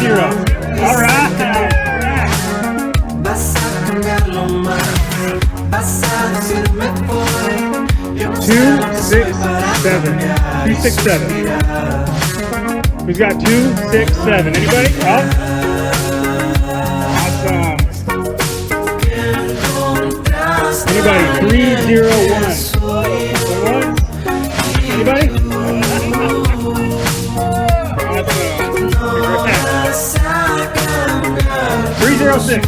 All right. 267. 267. Who's got 267? Anybody? Oh. Awesome. Anybody? 301. Anybody? Awesome. 306.